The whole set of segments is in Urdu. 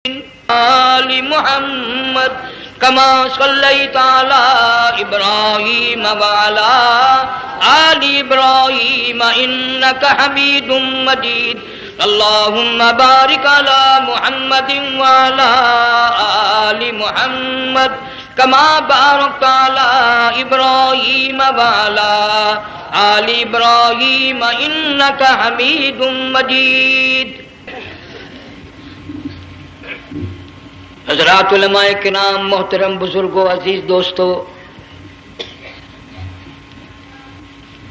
آل محمد کما صلیت علی ابراہیم وعلی آل ابراہیم انک حمید مجید اللہم بارک علی محمد وعلی آل محمد کما بارکت علی ابراہیم وعلی آل ابراہیم انک حمید مجید۔ حضرات علماء کرام، محترم بزرگوں، عزیز دوستو،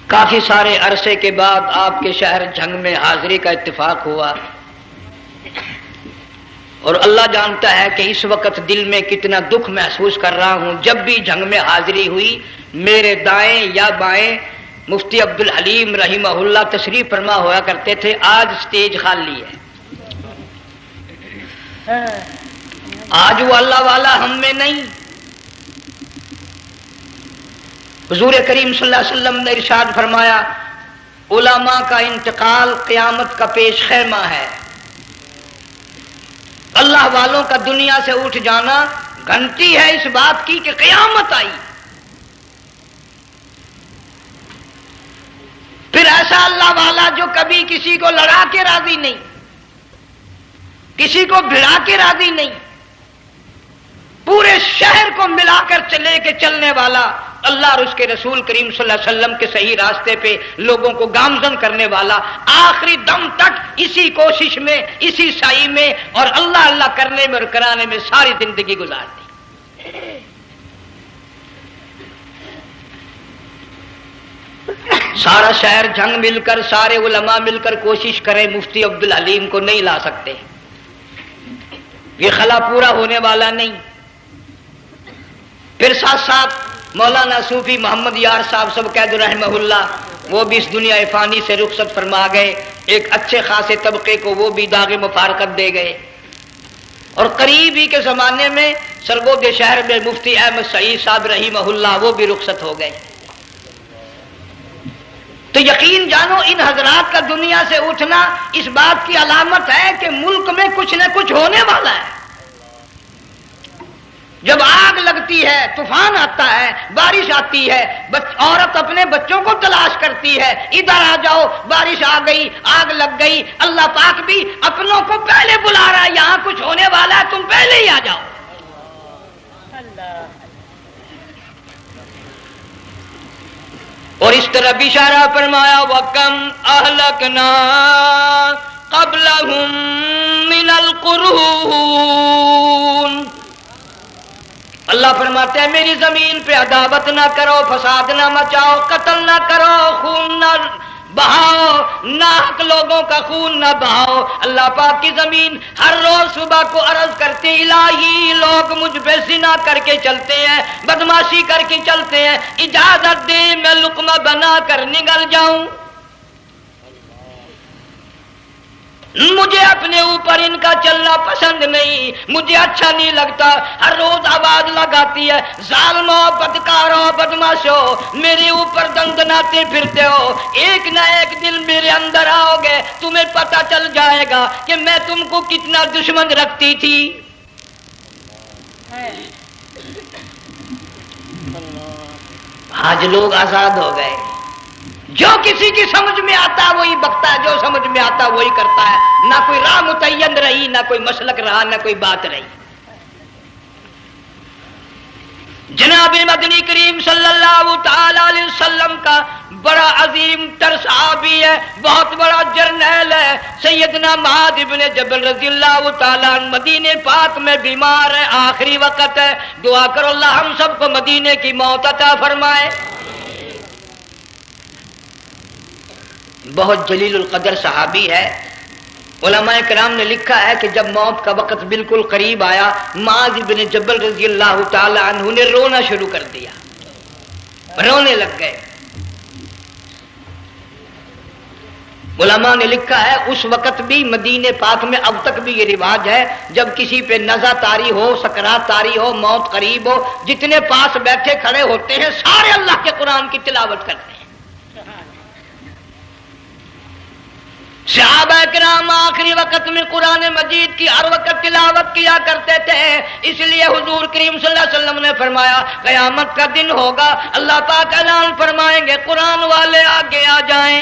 کافی سارے عرصے کے بعد آپ کے شہر جھنگ میں حاضری کا اتفاق ہوا، اور اللہ جانتا ہے کہ اس وقت دل میں کتنا دکھ محسوس کر رہا ہوں۔ جب بھی جھنگ میں حاضری ہوئی، میرے دائیں یا بائیں مفتی عبدالحلیم رحمہ اللہ تشریف فرما ہوا کرتے تھے۔ آج سٹیج خالی ہے، آج وہ اللہ والا ہم میں نہیں۔ حضور کریم صلی اللہ علیہ وسلم نے ارشاد فرمایا، علماء کا انتقال قیامت کا پیش خیمہ ہے۔ اللہ والوں کا دنیا سے اٹھ جانا گھنٹی ہے اس بات کی کہ قیامت آئی۔ پھر ایسا اللہ والا جو کبھی کسی کو لڑا کے راضی نہیں، کسی کو بھڑا کے راضی نہیں، پورے شہر کو ملا کر چلے کے چلنے والا اللہ اور اس کے رسول کریم صلی اللہ علیہ وسلم کے صحیح راستے پہ لوگوں کو گامزن کرنے والا، آخری دم تک اسی کوشش میں، اسی سعی میں اور اللہ اللہ کرنے میں اور کرانے میں ساری زندگی گزار دی۔ سارا شہر جنگ مل کر، سارے علماء مل کر کوشش کریں، مفتی عبدالحلیم کو نہیں لا سکتے، یہ خلا پورا ہونے والا نہیں۔ پھر ساتھ ساتھ مولانا صوفی محمد یار صاحب سب قید رحمہ اللہ، وہ بھی اس دنیا فانی سے رخصت فرما گئے، ایک اچھے خاصے طبقے کو وہ بھی داغ مفارقت دے گئے۔ اور قریب ہی کے زمانے میں سرگود شہر میں مفتی احمد سعید صاحب رحمہ اللہ وہ بھی رخصت ہو گئے۔ تو یقین جانو ان حضرات کا دنیا سے اٹھنا اس بات کی علامت ہے کہ ملک میں کچھ نہ کچھ ہونے والا ہے۔ جب آگ لگتی ہے، طوفان آتا ہے، بارش آتی ہے، عورت اپنے بچوں کو تلاش کرتی ہے، ادھر آ جاؤ، بارش آ گئی، آگ لگ گئی، اللہ پاک بھی اپنوں کو پہلے بلا رہا ہے، یہاں کچھ ہونے والا ہے، تم پہلے ہی آ جاؤ۔ اور اس طرح اشارہ فرمایا، وَكَمْ أَهْلَكْنَا قَبْلَهُمْ مِنَ الْقُرُونِ۔ اللہ فرماتے ہیں میری زمین پہ عداوت نہ کرو، فساد نہ مچاؤ، قتل نہ کرو، خون نہ بہاؤ، ناحق لوگوں کا خون نہ بہاؤ۔ اللہ پاک کی زمین ہر روز صبح کو عرض کرتی، الہی لوگ مجھ پہ زنا کر کے چلتے ہیں، بدماشی کر کے چلتے ہیں، اجازت دے میں لقمہ بنا کر نگل جاؤں۔ مجھے اپنے اوپر ان کا چلنا پسند نہیں، مجھے اچھا نہیں لگتا۔ ہر روز آواز لگاتی ہے، ظالمو، بدکارو، بدماشو، میرے اوپر دندناتے پھرتے ہو، ایک نہ ایک دن میرے اندر آؤ گے، تمہیں پتہ چل جائے گا کہ میں تم کو کتنا دشمن رکھتی تھی۔ آج لوگ آزاد ہو گئے، جو کسی کی سمجھ میں آتا ہے وہی بکتا ہے، جو سمجھ میں آتا ہے وہی کرتا ہے، نہ کوئی راہ متعین رہی، نہ کوئی مسلک رہا، نہ کوئی بات رہی۔ جناب مدنی کریم صلی اللہ تعالی علیہ وسلم کا بڑا عظیم تر صحابی ہے، بہت بڑا جرنیل ہے، سیدنا معاذ ابن جبل رضی اللہ تعالی عنہ مدینے پاک میں بیمار ہے، آخری وقت ہے، دعا کرو اللہ ہم سب کو مدینے کی موت عطا فرمائے۔ بہت جلیل القدر صحابی ہے۔ علماء کرام نے لکھا ہے کہ جب موت کا وقت بالکل قریب آیا، معاذ بن جبل رضی اللہ تعالی عنہ نے رونا شروع کر دیا، رونے لگ گئے۔ علماء نے لکھا ہے اس وقت بھی مدینے پاک میں اب تک بھی یہ رواج ہے، جب کسی پہ نزع طاری ہو، سکرات طاری ہو، موت قریب ہو، جتنے پاس بیٹھے کھڑے ہوتے ہیں سارے اللہ کے قرآن کی تلاوت کرتے ہیں۔ صحابہ کرام آخری وقت میں قرآن مجید کی ہر وقت تلاوت کیا کرتے تھے، اس لیے حضور کریم صلی اللہ علیہ وسلم نے فرمایا قیامت کا دن ہوگا، اللہ پاک اعلان فرمائیں گے قرآن والے آگے آ جائیں۔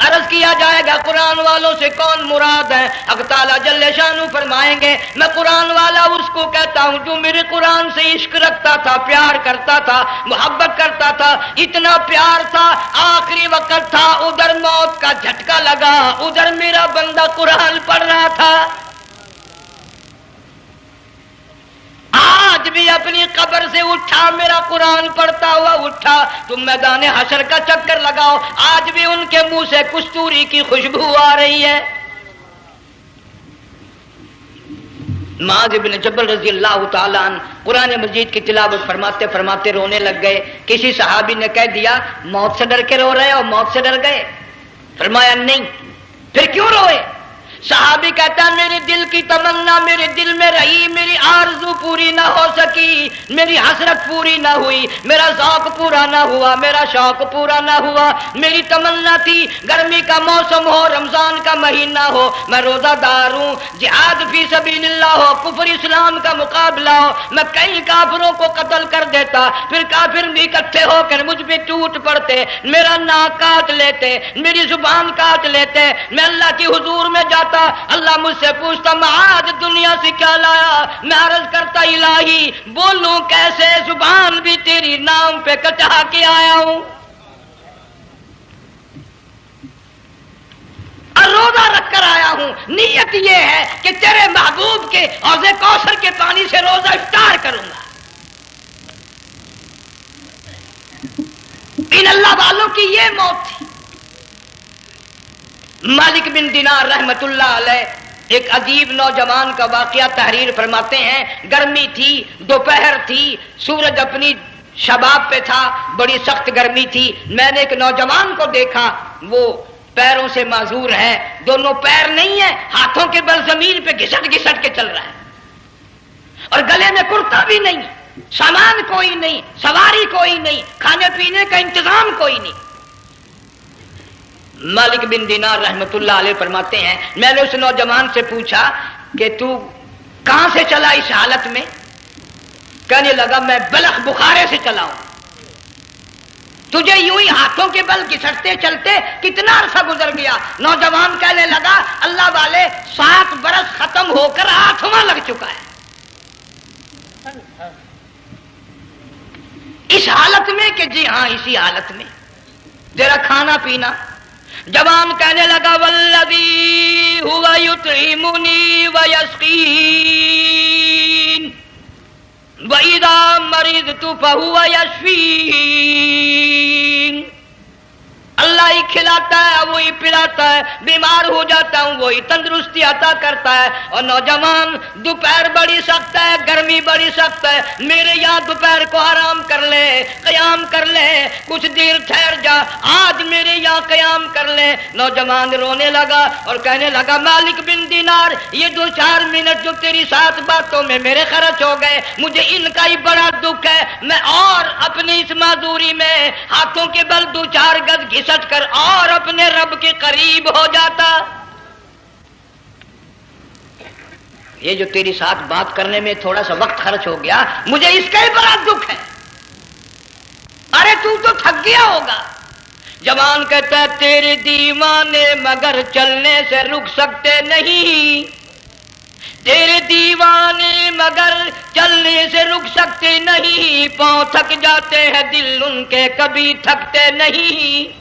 عرض کیا جائے گا قرآن والوں سے کون مراد ہے؟ حق تعالیٰ جل شانہ فرمائیں گے میں قرآن والا اس کو کہتا ہوں جو میرے قرآن سے عشق رکھتا تھا، پیار کرتا تھا، محبت کرتا تھا، اتنا پیار تھا آخری وقت تھا، ادھر موت کا جھٹکا لگا، ادھر میرا بندہ قرآن پڑھ رہا تھا، آج بھی اپنی قبر سے اٹھا، میرا قرآن پڑھتا ہوا اٹھا، تم میدان حشر کا چکر لگاؤ، آج بھی ان کے منہ سے کستوری کی خوشبو آ رہی ہے۔ معاذ بن جبل رضی اللہ تعالیٰ عنہ قرآن مجید کی تلاوت فرماتے فرماتے رونے لگ گئے۔ کسی صحابی نے کہہ دیا موت سے ڈر کے رو رہے ہو، موت سے ڈر گئے؟ فرمایا نہیں۔ پھر کیوں روئے؟ صحابی کہتا ہے میرے دل کی تمنا میرے دل میں رہی، میری آرزو پوری نہ ہو سکی، میری حسرت پوری نہ ہوئی، میرا ذوق پورا نہ ہوا، میرا شوق پورا نہ ہوا، میری تمنا تھی گرمی کا موسم ہو، رمضان کا مہینہ ہو، میں روزہ دار ہوں، جہاد فی سبیل اللہ ہو، کفر اسلام کا مقابلہ ہو، میں کئی کافروں کو قتل کر دیتا، پھر کافر اکٹھے ہو کر مجھ پہ ٹوٹ پڑتے، میرا ناک کاٹ لیتے، میری زبان کاٹ لیتے، میں اللہ کی حضور میں جاتا، اللہ مجھ سے پوچھتا معاذ دنیا سے کیا لایا؟ میں عرض کرتا الہی بولوں کیسے، زبان بھی تیری نام پہ کٹا کے آیا ہوں، اور روزہ رکھ کر آیا ہوں، نیت یہ ہے کہ تیرے محبوب کے حوض کوثر کے پانی سے روزہ افطار کروں گا۔ ان اللہ والوں کی یہ موت تھی۔ مالک بن دینار رحمت اللہ علیہ ایک عجیب نوجوان کا واقعہ تحریر فرماتے ہیں، گرمی تھی، دوپہر تھی، سورج اپنی شباب پہ تھا، بڑی سخت گرمی تھی، میں نے ایک نوجوان کو دیکھا، وہ پیروں سے معذور ہے، دونوں پیر نہیں ہیں، ہاتھوں کے بل زمین پہ گھسٹ گھسٹ کے چل رہا ہے، اور گلے میں کرتا بھی نہیں، سامان کوئی نہیں، سواری کوئی نہیں، کھانے پینے کا انتظام کوئی نہیں۔ مالک بن دینار رحمت اللہ علیہ فرماتے ہیں میں نے اس نوجوان سے پوچھا کہ تو کہاں سے چلا اس حالت میں؟ کہنے لگا میں بلخ بخارے سے چلا ہوں۔ تجھے یوں ہی ہاتھوں کے بل گھسٹتے چلتے کتنا عرصہ گزر گیا؟ نوجوان کہنے لگا اللہ والے 7 برس ختم ہو کر 8واں لگ چکا ہے۔ اس حالت میں کہ جی ہاں اسی حالت میں، تیرا کھانا پینا۔ جوان کہنے لگا والذی ہوا یطعمنی ویسقین وَإِذَا مَرِضْتُ فَهُوَ يَشْفِينِ، اللہ ہی کھلاتا ہے وہی پلاتا ہے، بیمار ہو جاتا ہوں وہی تندرستی عطا کرتا ہے۔ اور نوجوان دوپہر بڑی سخت ہے، گرمی بڑی سخت ہے، میرے یہاں دوپہر کو آرام کر لے، قیام کر لے، کچھ دیر ٹھہر جا، آج میرے یہاں قیام کر لے۔ نوجوان رونے لگا اور کہنے لگا مالک بن دینار یہ 2-4 منٹ جو تیری ساتھ باتوں میں میرے خرچ ہو گئے، مجھے ان کا ہی بڑا دکھ ہے، میں اور اپنی اس معذوری میں ہاتھوں کے بل 2-4 گز گھسٹ کر اور اپنے رب کے قریب ہو جاتا۔ یہ جو تیری ساتھ بات کرنے میں تھوڑا سا وقت خرچ ہو گیا، مجھے اس کا ہی بڑا دکھ ہے۔ ارے تو تھک گیا ہوگا۔ جوان کہتا ہے تیرے دیوانے مگر چلنے سے رک سکتے نہیں، تیرے دیوانے مگر چلنے سے رک سکتے نہیں، پاؤں تھک جاتے ہیں دل ان کے کبھی تھکتے نہیں۔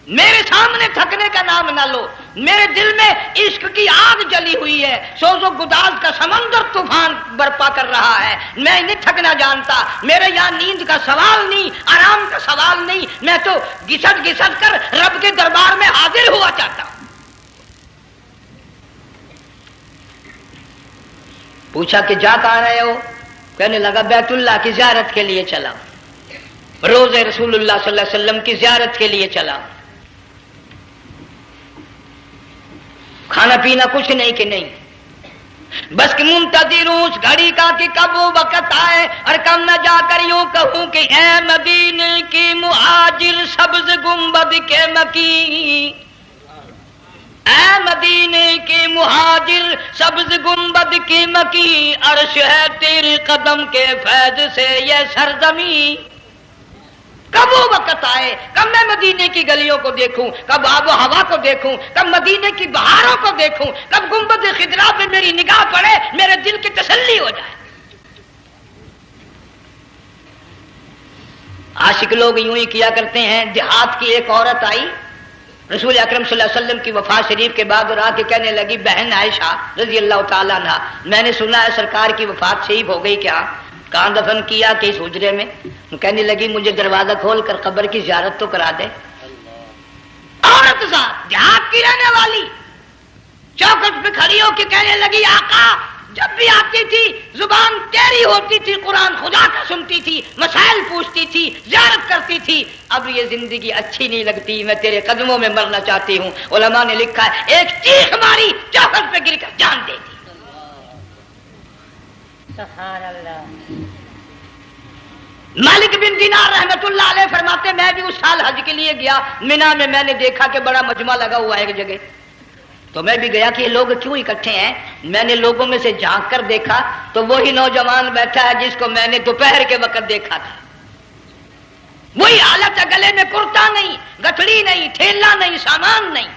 میرے سامنے تھکنے کا نام نہ لو، میرے دل میں عشق کی آگ جلی ہوئی ہے، سوز و گداز کا سمندر طوفان برپا کر رہا ہے، میں نہیں تھکنا جانتا، میرے یہاں نیند کا سوال نہیں، آرام کا سوال نہیں، میں تو گھسٹ گھسٹ کر رب کے دربار میں حاضر ہوا چاہتا ہوں۔ پوچھا کہ جا کہاں رہے ہو؟ کہنے لگا بیت اللہ کی زیارت کے لیے چلا، روزے رسول اللہ صلی اللہ علیہ وسلم کی زیارت کے لیے چلا۔ کھانا پینا کچھ نہیں کہ نہیں، بس کہ منتظر ہوں اس گھڑی کا کہ کب وہ وقت آئے اور کب میں جا کر یوں کہوں کہ اے مدینے کی مہاجر سبز گنبد کے مکی، اے مدینے کے مہاجر سبز گنبد کی مکی، عرش ہے تیرے قدم کے فیض سے یہ سرزمین۔ کب وہ وقت آئے، کب میں مدینے کی گلیوں کو دیکھوں، کب آب و ہوا کو دیکھوں، کب مدینے کی بہاروں کو دیکھوں، کب گنبد خضرا پہ میری نگاہ پڑے، میرے دل کی تسلی ہو جائے۔ عاشق لوگ یوں ہی کیا کرتے ہیں۔ دیہات کی ایک عورت آئی رسول اکرم صلی اللہ علیہ وسلم کی وفات شریف کے بعد اور آ کے کہنے لگی بہن عائشہ رضی اللہ تعالیٰ عنہا، میں نے سنا ہے سرکار کی وفات شریف ہو گئی، کیا کہاں دفن کیا کہ اس حجرے میں؟ کہنے لگی مجھے دروازہ کھول کر قبر کی زیارت تو کرا دے۔ عورت صاحب دیہات کی رہنے والی چوکھٹ پہ کھڑی ہو کے کہنے لگی آقا جب بھی آتی تھی زبان تیری ہوتی تھی، قرآن خدا کا سنتی تھی، مسائل پوچھتی تھی، زیارت کرتی تھی، اب یہ زندگی اچھی نہیں لگتی، میں تیرے قدموں میں مرنا چاہتی ہوں۔ علماء نے لکھا ہے ایک چیخ ماری چوکھٹ پہ گر کر جان دے دی۔ سبحان اللہ۔ مالک بن دینار رحمت اللہ علیہ فرماتے میں بھی اس سال حج کے لیے گیا، مینا میں نے دیکھا کہ بڑا مجمع لگا ہوا ہے ایک جگہ، تو میں بھی گیا کہ یہ لوگ کیوں اکٹھے ہیں۔ میں نے لوگوں میں سے جھانک کر دیکھا تو وہی نوجوان بیٹھا ہے جس کو میں نے دوپہر کے وقت دیکھا تھا، وہی حالت ہے، گلے میں کرتا نہیں، گٹھڑی نہیں، ٹھیلا نہیں، سامان نہیں،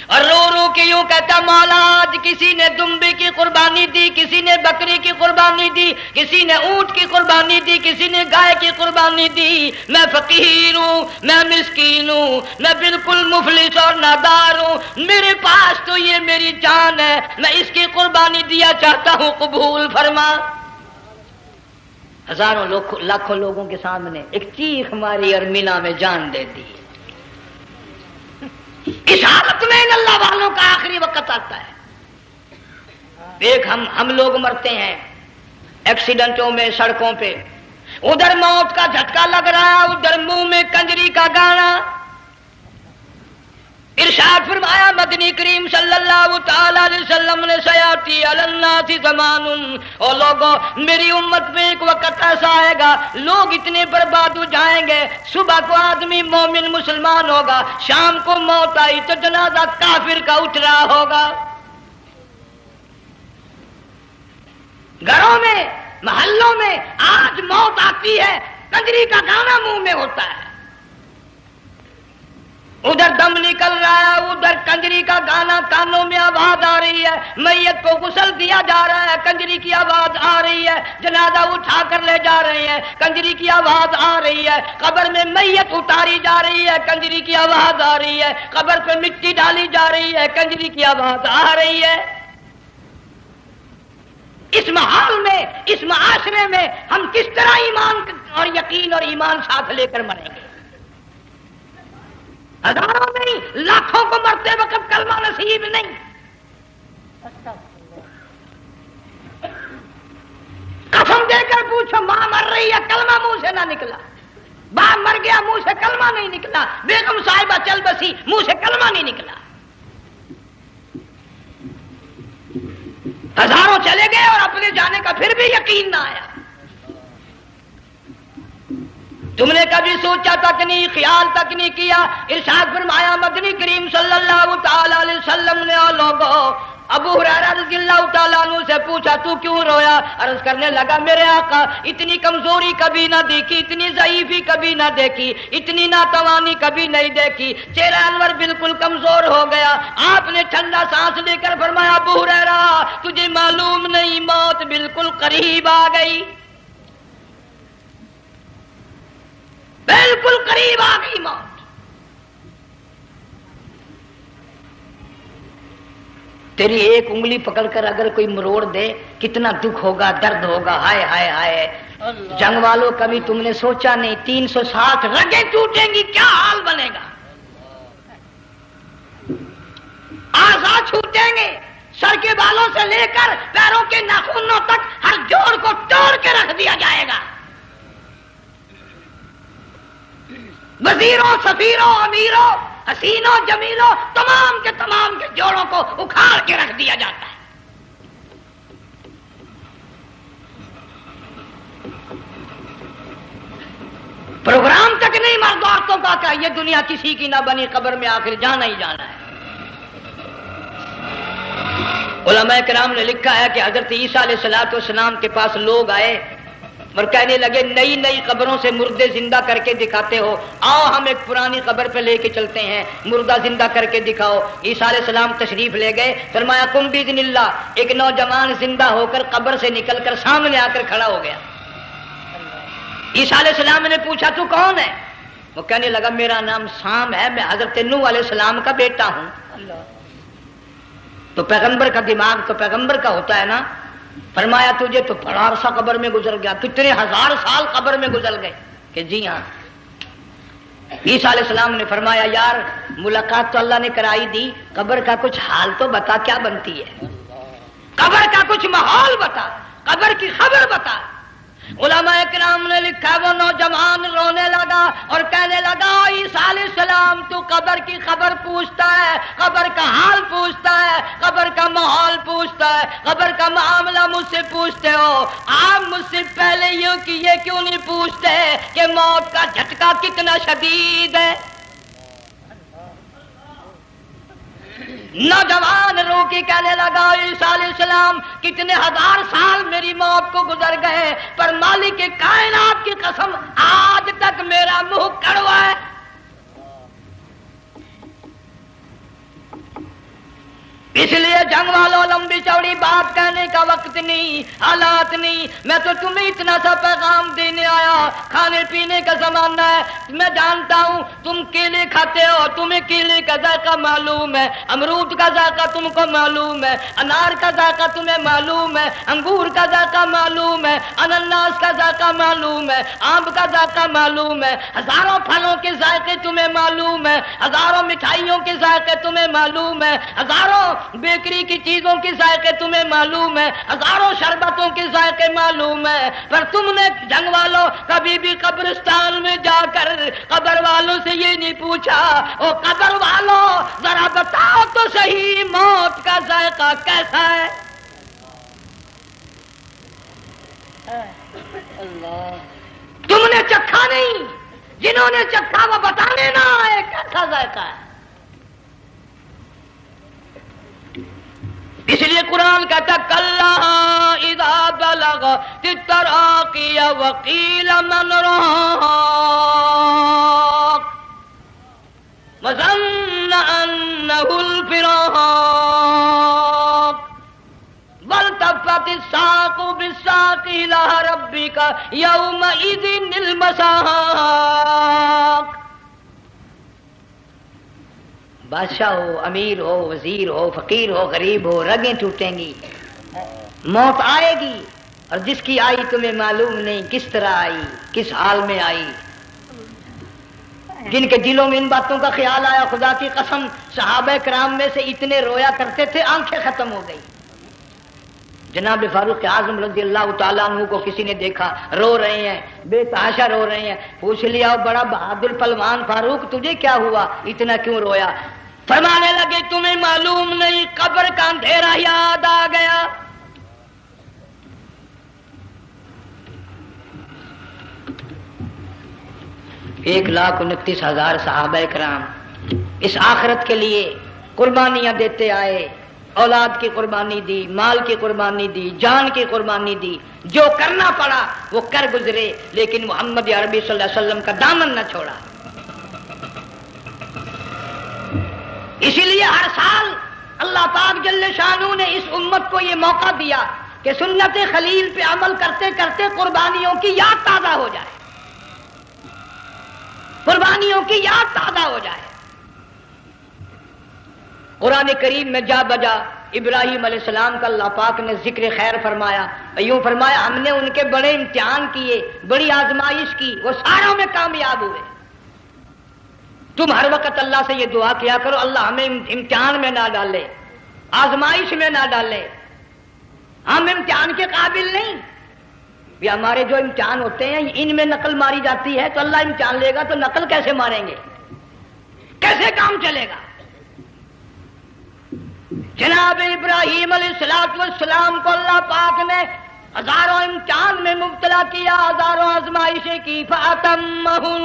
اور رو رو کے یوں کہتا مولا آج کسی نے دمبی کی قربانی دی، کسی نے بکری کی قربانی دی، کسی نے اونٹ کی قربانی دی، کسی نے گائے کی قربانی دی، میں فقیر ہوں، میں مسکین ہوں، میں بالکل مفلس اور نادار ہوں، میرے پاس تو یہ میری جان ہے، میں اس کی قربانی دیا چاہتا ہوں، قبول فرما۔ ہزاروں لاکھوں لوگوں کے سامنے ایک چیخ ماری اور مینا میں جان دے دی۔ اس حالت میں ان اللہ والوں کا آخری وقت آتا ہے۔ ایک ہم لوگ مرتے ہیں ایکسیڈنٹوں میں، سڑکوں پہ، ادھر موت کا جھٹکا لگ رہا، ادھر منہ میں کنجری کا گانا۔ ارشاد فرمایا مدنی کریم صلی اللہ تعالی علیہ وسلم نے سیاتی علی الناس زمان، اور لوگوں میری امت میں ایک وقت ایسا آئے گا لوگ اتنے برباد ہو جائیں گے، صبح کو آدمی مومن مسلمان ہوگا، شام کو موت آئی تو جنازہ کافر کا اٹھ رہا ہوگا۔ گھروں میں، محلوں میں آج موت آتی ہے، کنجری کا گانا منہ میں ہوتا ہے، ادھر دم نکل رہا ہے، ادھر کنجری کا گانا کانوں میں آواز آ رہی ہے، میت کو غسل دیا جا رہا ہے، کنجری کی آواز آ رہی ہے، جنازہ اٹھا کر لے جا رہے ہیں، کنجری کی آواز آ رہی ہے، قبر میں میت اتاری جا رہی ہے، کنجری کی آواز آ رہی ہے، قبر پہ مٹی ڈالی جا رہی ہے، کنجری کی آواز آ رہی ہے۔ اس ماحول میں، اس معاشرے میں ہم کس طرح ایمان اور یقین اور ایمان ساتھ لے کر مریں گے؟ ہزاروں نہیں لاکھوں کو مرتے وقت کلمہ نصیب نہیں۔ قسم دے کر پوچھو ماں مر رہی ہے کلمہ منہ سے نہ نکلا، باپ مر گیا منہ سے کلمہ نہیں نکلا، بیگم صاحبہ چل بسی منہ سے کلمہ نہیں نکلا۔ ہزاروں چلے گئے اور اپنے جانے کا پھر بھی یقین نہ آیا۔ تم نے کبھی سوچا تک نہیں، خیال تک نہیں کیا۔ ارشاد فرمایا مدنی کریم صلی اللہ تعالی علیہ وسلم نے اور لوگوں ابو ہریرہ رضی اللہ تعالیٰ عنہ سے پوچھا تو کیوں رویا؟ عرض کرنے لگا میرے آقا اتنی کمزوری کبھی نہ دیکھی، اتنی ضعیفی کبھی نہ دیکھی، اتنی ناتوانی کبھی نہیں دیکھی، چہرہ انور بالکل کمزور ہو گیا۔ آپ نے ٹھنڈا سانس لے کر فرمایا ابو ہریرہ تجھے معلوم نہیں موت بالکل قریب آ گئی، بالکل قریب آ گئی موت۔ تیری ایک انگلی پکڑ کر اگر کوئی مروڑ دے کتنا دکھ ہوگا، درد ہوگا، ہائے ہائے ہائے۔ جنگ والوں کبھی تم نے سوچا نہیں 360 رگیں ٹوٹیں گی کیا حال بنے گا، اعضاء چھوٹیں گے، سر کے بالوں سے لے کر پیروں کے ناخنوں تک ہر جوڑ کو توڑ کے رکھ دیا جائے گا، وزیروں، سفیروں، امیروں، حسینوں، جمیلوں، تمام کے جوڑوں کو اکھاڑ کے رکھ دیا جاتا ہے۔ واقعہ یہ دنیا کسی کی نہ بنی، قبر میں آخر جانا ہی جانا ہے۔ علماء کرام نے لکھا ہے کہ حضرت عیسیٰ علیہ السلام کے پاس لوگ آئے اور کہنے لگے نئی نئی قبروں سے مردے زندہ کر کے دکھاتے ہو، آؤ ہم ایک پرانی قبر پہ لے کے چلتے ہیں، مردہ زندہ کر کے دکھاؤ۔ عیسیٰ علیہ السلام تشریف لے گئے، فرمایا قم باذن اللہ، ایک نوجوان زندہ ہو کر قبر سے نکل کر سامنے آ کر کھڑا ہو گیا۔ عیسیٰ علیہ السلام نے پوچھا تو کون ہے؟ وہ کہنے لگا میرا نام سام ہے، میں حضرت نوح علیہ السلام کا بیٹا ہوں۔ تو پیغمبر کا دماغ تو پیغمبر کا ہوتا ہے نا۔ فرمایا تجھے تو بڑا عرصہ قبر میں گزر گیا، کتنے ہزار سال قبر میں گزر گئے؟ کہ جی ہاں۔ عیسیٰ علیہ السلام نے فرمایا یار ملاقات تو اللہ نے کرائی دی، قبر کا کچھ حال تو بتا، کیا بنتی ہے؟ قبر کا کچھ ماحول بتا، قبر کی خبر بتا۔ علماء کرام نے لکھا وہ نوجوان رونے لگا اور کہنے لگا عیسیٰ علیہ السلام تو قبر کی خبر پوچھتا ہے، قبر کا حال پوچھتا ہے، قبر کا ماحول پوچھتا ہے، قبر کا معاملہ مجھ سے پوچھتے ہو، آپ مجھ سے پہلے یوں کہ یہ کیوں نہیں پوچھتے کہ موت کا جھٹکا کتنا شدید ہے؟ نوجوان رو کے کہنے لگا عیسیٰ علیہ السلام کتنے ہزار سال میری موت کو گزر گئے، پر مالک کائنات کی قسم آج تک میرا منہ کڑوا ہے۔ اس لیے جنگ والوں لمبی چوڑی بات کہنے کا وقت نہیں، حالات نہیں، میں تو تمہیں اتنا سا پیغام دینے آیا، کھانے پینے کا زمانہ ہے، میں جانتا ہوں تم کیلے کھاتے ہو، تمہیں کیلے کا ذائقہ معلوم ہے، امرود کا ذائقہ تم کو معلوم ہے، انار کا ذائقہ تمہیں معلوم ہے، انگور کا ذائقہ معلوم ہے، انناس کا ذائقہ معلوم ہے، آم کا ذائقہ معلوم ہے، ہزاروں پھلوں کے ذائقے تمہیں معلوم ہے، ہزاروں مٹھائیوں کے ذائقے تمہیں معلوم ہے، ہزاروں بیکری کی چیزوں کے ذائقے تمہیں معلوم ہے، ہزاروں شربتوں کے ذائقے معلوم ہے، پر تم نے جنگ والوں کبھی بھی قبرستان میں جا کر قبر والوں سے یہ نہیں پوچھا او قبر والوں ذرا بتاؤ تو صحیح موت کا ذائقہ کیسا ہے؟ تم نے چکھا نہیں، جنہوں نے چکھا وہ بتانے نہ آئے کیسا ذائقہ ہے۔ اس لیے قرآن کہتا کلا اذا بلغت التراقی وقیل من راق وظن انہ الفراق والتفت الساق بالساق الى ربک یومئذ المساق۔ بادشاہ ہو، امیر ہو، وزیر ہو، فقیر ہو، غریب ہو، رگیں ٹوٹیں گی، موت آئے گی، اور جس کی آئی تمہیں معلوم نہیں کس طرح آئی، کس حال میں آئی۔ جن کے دلوں میں ان باتوں کا خیال آیا خدا کی قسم صحابہ کرام میں سے اتنے رویا کرتے تھے آنکھیں ختم ہو گئی۔ جناب فاروق اعظم رضی اللہ تعالیٰ عنہ کو کسی نے دیکھا رو رہے ہیں، بے تحاشا رو رہے ہیں، پوچھ لیا بڑا بہادر پہلوان فاروق تجھے کیا ہوا، اتنا کیوں رویا؟ فرمانے لگے تمہیں معلوم نہیں قبر کا اندھیرا یاد آ گیا۔ 1,29,000 صحابہ کرام اس آخرت کے لیے قربانیاں دیتے آئے، اولاد کی قربانی دی، مال کی قربانی دی، جان کی قربانی دی، جو کرنا پڑا وہ کر گزرے، لیکن محمد عربی صلی اللہ علیہ وسلم کا دامن نہ چھوڑا۔ اسی لیے ہر سال اللہ پاک جل شانہ نے اس امت کو یہ موقع دیا کہ سنت خلیل پہ عمل کرتے کرتے قربانیوں کی یاد تازہ ہو جائے، قربانیوں کی یاد تازہ ہو جائے۔ قرآن کریم میں جا بجا ابراہیم علیہ السلام کا اللہ پاک نے ذکر خیر فرمایا، یوں فرمایا ہم نے ان کے بڑے امتحان کیے، بڑی آزمائش کی، وہ ساروں میں کامیاب ہوئے۔ تم ہر وقت اللہ سے یہ دعا کیا کرو اللہ ہمیں امتحان میں نہ ڈالے، آزمائش میں نہ ڈالے، ہم امتحان کے قابل نہیں۔ یہ ہمارے جو امتحان ہوتے ہیں ان میں نقل ماری جاتی ہے، تو اللہ امتحان لے گا تو نقل کیسے ماریں گے، کیسے کام چلے گا؟ جناب ابراہیم علیہ السلام کو اللہ پاک نے ہزاروں امتحان میں مبتلا کیا، ہزاروں آزمائشیں کی، فاتمہن،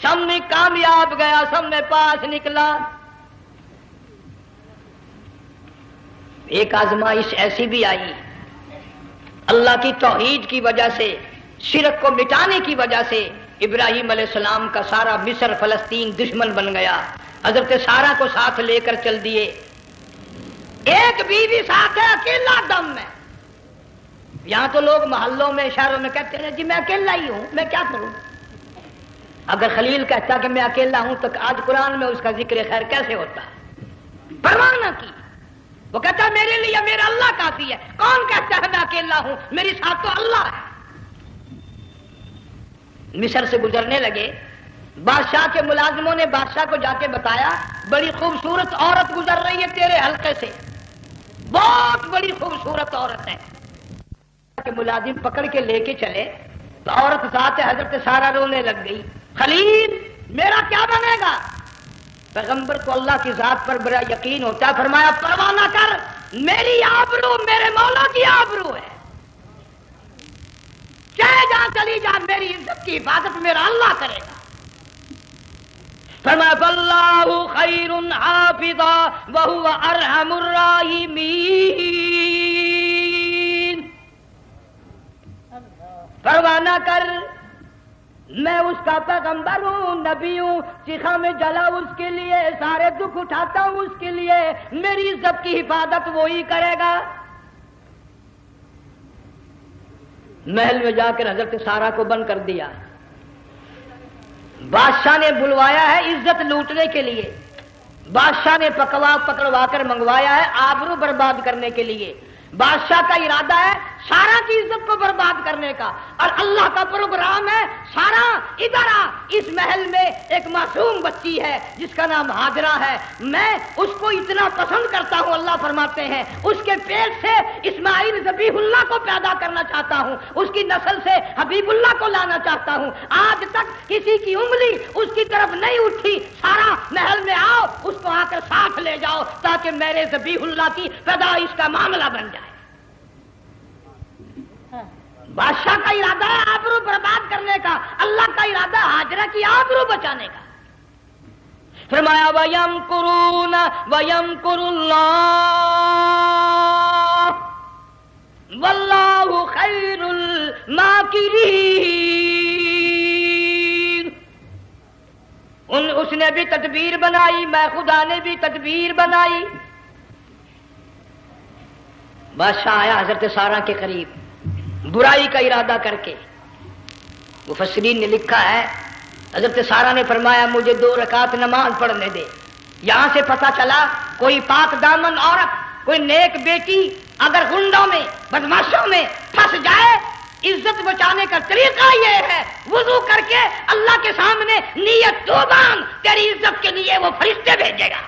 سب میں کامیاب گیا، سب میں پاس نکلا۔ ایک آزمائش ایسی بھی آئی، اللہ کی توحید کی وجہ سے، شرک کو مٹانے کی وجہ سے ابراہیم علیہ السلام کا سارا مصر فلسطین دشمن بن گیا، حضرت سارہ کو ساتھ لے کر چل دیے، ایک بیوی ساتھ ہے، اکیلا دم میں۔ یہاں تو لوگ محلوں میں شہروں میں کہتے ہیں جی میں اکیلا ہی ہوں، میں کیا کروں؟ اگر خلیل کہتا کہ میں اکیلا ہوں تو آج قرآن میں اس کا ذکر خیر کیسے ہوتا؟ پرواہ نہ کی، وہ کہتا میرے لیے میرا اللہ کافی ہے۔ کون کہتا ہے میں اکیلا ہوں؟ میری ساتھ تو اللہ ہے۔ مصر سے گزرنے لگے، بادشاہ کے ملازموں نے بادشاہ کو جا کے بتایا بڑی خوبصورت عورت گزر رہی ہے تیرے حلقے سے، بہت بڑی خوبصورت عورت ہے۔ کہ ملازم پکڑ کے لے کے چلے تو عورت ذات حضرت سارہ رونے لگ گئی، خلیل میرا کیا بنے گا؟ پیغمبر کو اللہ کی ذات پر بڑا یقین ہوتا ہے، فرمایا پرواہ نہ کر، میری آبرو میرے مولا کی آبرو ہے، چاہے جہاں چلی جا میری عزت کی حفاظت میرا اللہ کرے گا۔ فرمایا فاللہ خیر حافظا وہو ارحم الراحمین، پرواہ نہ کر، میں اس کا پیغمبر ہوں، نبی ہوں، چیخا میں جلا اس کے لیے، سارے دکھ اٹھاتا ہوں اس کے لیے، میری عزت کی حفاظت وہی کرے گا۔ محل میں جا کر حضرت سارہ کو بند کر دیا، بادشاہ نے بلوایا ہے عزت لوٹنے کے لیے، بادشاہ نے پکڑوا کر منگوایا ہے آبرو برباد کرنے کے لیے۔ بادشاہ کا ارادہ ہے سارا کی عزت کو برباد کرنے کا، اور اللہ کا پروگرام ہے سارا ادھر آ، اس محل میں ایک معصوم بچی ہے جس کا نام ہاجرہ ہے، میں اس کو اتنا پسند کرتا ہوں، اللہ فرماتے ہیں اس کے پیٹ سے اسماعیل ذبیح اللہ کو پیدا کرنا چاہتا ہوں، اس کی نسل سے حبیب اللہ کو لانا چاہتا ہوں۔ آج تک کسی کی انگلی اس کی طرف نہیں اٹھی، سارا محل میں آؤ، اس کو آ کر ساتھ لے جاؤ تاکہ میرے ذبیح اللہ کی پیدائش کا معاملہ بن جائے۔ بادشاہ کا ارادہ ہے آبرو برباد کرنے کا، اللہ کا ارادہ ہے ہاجرہ کی آبرو بچانے کا۔ فرمایا وَيَمْكُرُونَ وَيَمْكُرُ اللَّهُ وَاللَّهُ خَيْرُ الْمَاكِرِينَ۔ اس نے بھی تدبیر بنائی، میں خدا نے بھی تدبیر بنائی۔ بادشاہ آیا حضرت سارہ کے قریب برائی کا ارادہ کر کے، مفسرین نے لکھا ہے حضرت سارہ نے فرمایا مجھے 2 رکعت نماز پڑھنے دے۔ یہاں سے پتہ چلا کوئی پاک دامن عورت، کوئی نیک بیٹی اگر گنڈوں میں بدماشوں میں پھنس جائے، عزت بچانے کا طریقہ یہ ہے وضو کر کے اللہ کے سامنے نیت تو باندھ، تیری عزت کے لیے وہ فرشتے بھیجے گا۔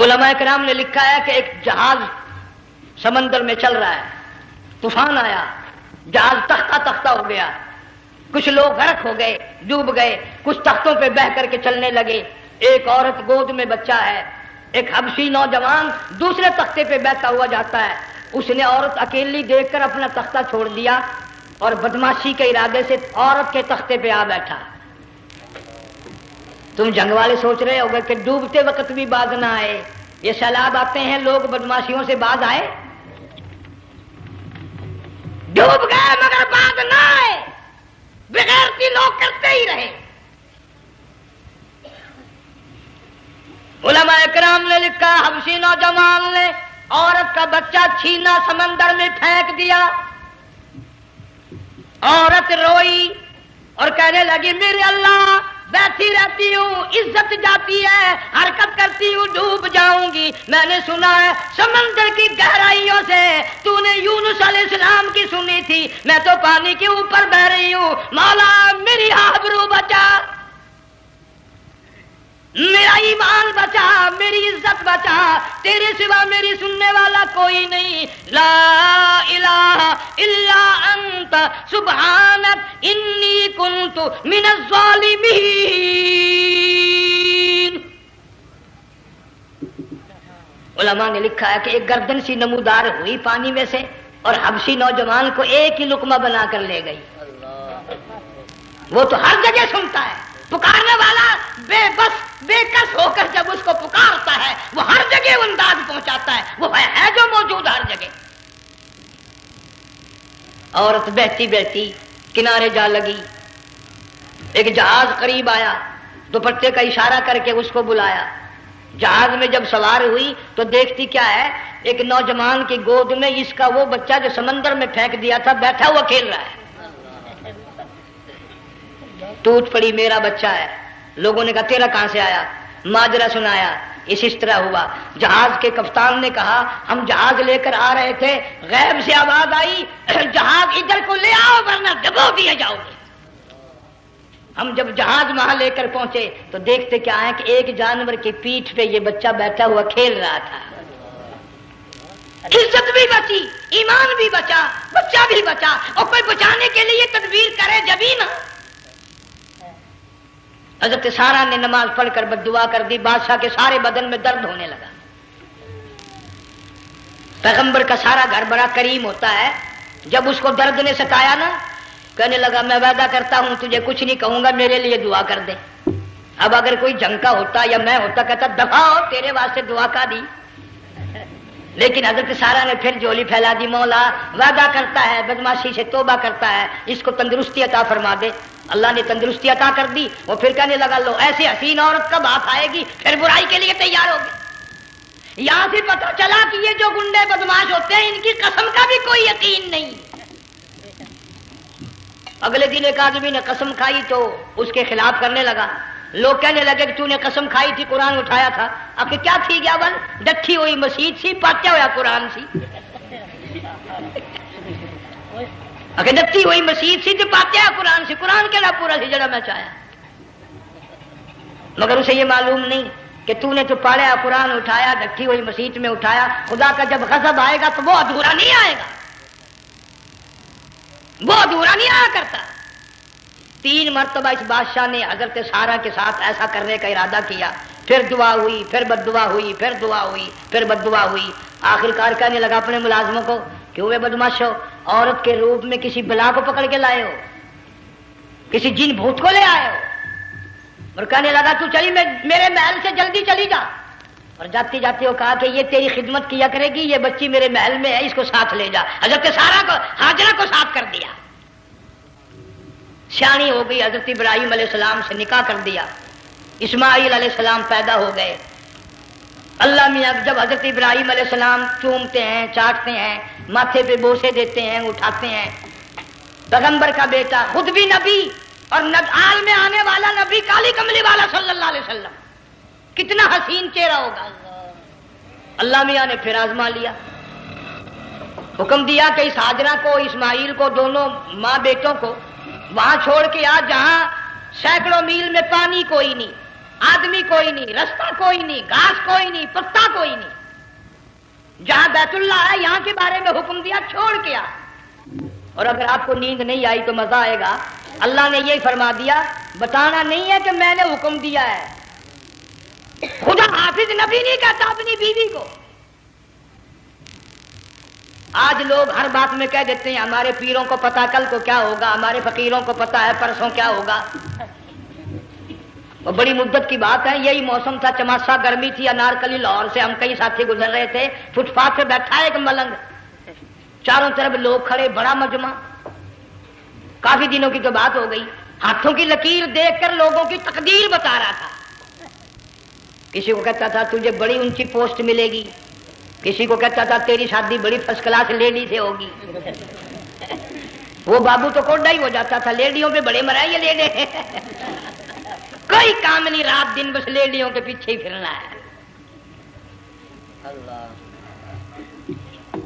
علماء کرام نے لکھا ہے کہ ایک جہاز سمندر میں چل رہا ہے، طوفان آیا، جہاز تختہ تختہ ہو گیا، کچھ لوگ غرق ہو گئے، ڈوب گئے، کچھ تختوں پہ بہ کر کے چلنے لگے۔ ایک عورت گود میں بچہ ہے، ایک حبشی نوجوان دوسرے تختے پہ بہتا ہوا جاتا ہے، اس نے عورت اکیلی دیکھ کر اپنا تختہ چھوڑ دیا اور بدماشی کے ارادے سے عورت کے تختے پہ آ بیٹھا۔ تم جنگ والے سوچ رہے ہوگے کہ ڈوبتے وقت بھی باز نہ آئے، یہ سیلاب آتے ہیں لوگ بدماشیوں سے باز آئے؟ ڈوب گئے مگر باز نہ آئے، بغیرتی لوگ کرتے ہی رہے۔ علماء کرام نے لکھا حبشی نوجوان نے عورت کا بچہ چھینا سمندر میں پھینک دیا، عورت روئی اور کہنے لگی میرے اللہ بیٹھی رہتی ہوں، عزت جاتی ہے، حرکت کرتی ہوں، ڈوب جاؤں گی۔ میں نے سنا ہے سمندر کی گہرائیوں سے تو نے یونس علیہ السلام کی سنی تھی، میں تو پانی کے اوپر بہ رہی ہوں، مولا میری آبرو بچا، میرا ایمان بچا، میری عزت بچا، تیرے سوا میری سننے والا کوئی نہیں، لا الہ الا انت سبحانک انی کنت من الظالمین۔ علماء نے لکھا ہے کہ ایک گردن سی نمودار ہوئی پانی میں سے اور حبشی نوجوان کو ایک ہی لقمہ بنا کر لے گئی. وہ تو ہر جگہ سنتا ہے، پکارنے والا بے بس بے کس ہو کر جب اس کو پکارتا ہے وہ ہر جگہ انداز پہنچاتا ہے، وہ ہے جو موجود ہر جگہ. عورت بہتی بہتی کنارے جا لگی، ایک جہاز قریب آیا، دوپٹے کا اشارہ کر کے اس کو بلایا. جہاز میں جب سوار ہوئی تو دیکھتی کیا ہے، ایک نوجوان کی گود میں اس کا وہ بچہ جو سمندر میں پھینک دیا تھا بیٹھا ہوا کھیل رہا ہے. ٹوٹ پڑی، میرا بچہ ہے. لوگوں نے کہا تیرا کہاں سے آیا؟ ماجرا سنایا، اس طرح ہوا. جہاز کے کپتان نے کہا ہم جہاز لے کر آ رہے تھے، غیب سے آواز آئی جہاز ادھر کو لے آؤ ورنہ ڈبو دیے جاؤ گے. ہم جب جہاز وہاں لے کر پہنچے تو دیکھتے کیا ہے کہ ایک جانور کی پیٹھ پہ یہ بچہ بیٹھا ہوا کھیل رہا تھا. عزت بھی بچی، ایمان بھی بچا، بچہ بھی بچا. اور کوئی بچانے کے لیے تدبیر کرے جبھی نا. حضرت سارا نے نماز پڑھ کر بددعا کر دی، بادشاہ کے سارے بدن میں درد ہونے لگا. پیغمبر کا سارا گھر بڑا کریم ہوتا ہے، جب اس کو درد نے ستایا نا کہنے لگا میں وعدہ کرتا ہوں تجھے کچھ نہیں کہوں گا، میرے لیے دعا کر دے. اب اگر کوئی جنگ کا ہوتا یا میں ہوتا کہتا دفع ہو تیرے واسطے دعا کا دی. لیکن حضرت سارا نے پھر جولی پھیلا دی، مولا وعدہ کرتا ہے بدماشی سے توبہ کرتا ہے، اس کو تندرستی عطا فرما دے. اللہ نے تندرستی عطا کر دی. وہ پھر کہنے لگا لو ایسی حسین عورت کب ہاتھ آئے گی، پھر برائی کے لیے تیار ہوگی. یہاں سے پتہ چلا کہ یہ جو گنڈے بدماش ہوتے ہیں ان کی قسم کا بھی کوئی یقین نہیں. اگلے دن ایک آدمی نے قسم کھائی تو اس کے خلاف کرنے لگا. لوگ کہنے لگے کہ تو نے قسم کھائی تھی، قرآن اٹھایا تھا. اب کیا تھی گیا بن ڈٹھی ہوئی مسجد سی، پاٹیا ہوا قرآن سی. اگر ڈٹھی ہوئی مسجد سی تو پاٹیا قرآن سی، قرآن کہڑا پورا سی جڑا میں چاہیا. مگر اسے یہ معلوم نہیں کہ تو نے تو پاڑیا قرآن اٹھایا، ڈٹھی ہوئی مسجد میں اٹھایا. خدا کا جب غضب آئے گا تو وہ ادھورا نہیں آئے گا، وہ ادھورا نہیں آیا کرتا. 3 مرتبہ اس بادشاہ نے حضرت سارا کے ساتھ ایسا کرنے کا ارادہ کیا. پھر دعا ہوئی، پھر بد دعا ہوئی، پھر دعا ہوئی، پھر بد دعا ہوئی. آخر کار کہنے لگا اپنے ملازموں کو کہ ہوئے بدماش ہو، عورت کے روپ میں کسی بلا کو پکڑ کے لائے ہو، کسی جن بھوت کو لے آئے ہو. اور کہنے لگا تو چلی میرے محل سے جلدی چلی جا. اور جاتی جاتی وہ کہا کہ یہ تیری خدمت کیا کرے گی، یہ بچی میرے محل میں ہے، اس کو ساتھ لے جا. حضرت سارا کو ہاجرہ کو ساتھ کر دیا. سیانی ہو گئی، حضرت ابراہیم علیہ السلام سے نکاح کر دیا. اسماعیل علیہ السلام پیدا ہو گئے. اللہ میاں جب حضرت ابراہیم علیہ السلام چومتے ہیں، چاٹتے ہیں، ماتھے پہ بوسے دیتے ہیں، اٹھاتے ہیں. پیغمبر کا بیٹا، خود بھی نبی اور آل میں آنے والا نبی، کالی کملی والا صلی اللہ علیہ وسلم، کتنا حسین چہرہ ہوگا. اللہ میاں نے پھر آزما لیا، حکم دیا کہ اس ہاجرہ کو، اسماعیل کو، دونوں ماں بیٹوں کو وہاں چھوڑ کے آ جہاں سینکڑوں میل میں پانی کوئی نہیں، آدمی کوئی نہیں، رستہ کوئی نہیں، گھاس کوئی نہیں، پتا کوئی نہیں. جہاں بیت اللہ ہے یہاں کے بارے میں حکم دیا چھوڑ کے آ. اور اگر آپ کو نیند نہیں آئی تو مزہ آئے گا. اللہ نے یہ فرما دیا، بتانا نہیں ہے کہ میں نے حکم دیا ہے. خدا حافظ نبی نہیں کہتا اپنی بیوی کو. آج لوگ ہر بات میں کہہ دیتے ہیں ہمارے پیروں کو پتا کل کو کیا ہوگا، ہمارے فقیروں کو پتا ہے پرسوں کیا ہوگا. وہ بڑی مدت کی بات ہے، یہی موسم تھا، چماسا گرمی تھی. انارکلی لاہور سے ہم کئی ساتھی گزر رہے تھے، فٹ پاتھ پہ بیٹھا ہے ایک ملنگ، چاروں طرف لوگ کھڑے، بڑا مجمع. کافی دنوں کی تو بات ہو گئی. ہاتھوں کی لکیر دیکھ کر لوگوں کی تقدیر بتا رہا تھا. کسی کو کہتا تھا تجھے بڑی اونچی پوسٹ ملے گی، کسی کو کہتا تھا تیری شادی بڑی فرسٹ کلاس لیڈی سے ہوگی. وہ بابو تو کوڈا ہی ہو جاتا تھا، لیڈیوں پہ بڑے مرائے یہ لیڈے. کوئی کام نہیں، رات دن بس لیڈیوں کے پیچھے ہی پھرنا ہے.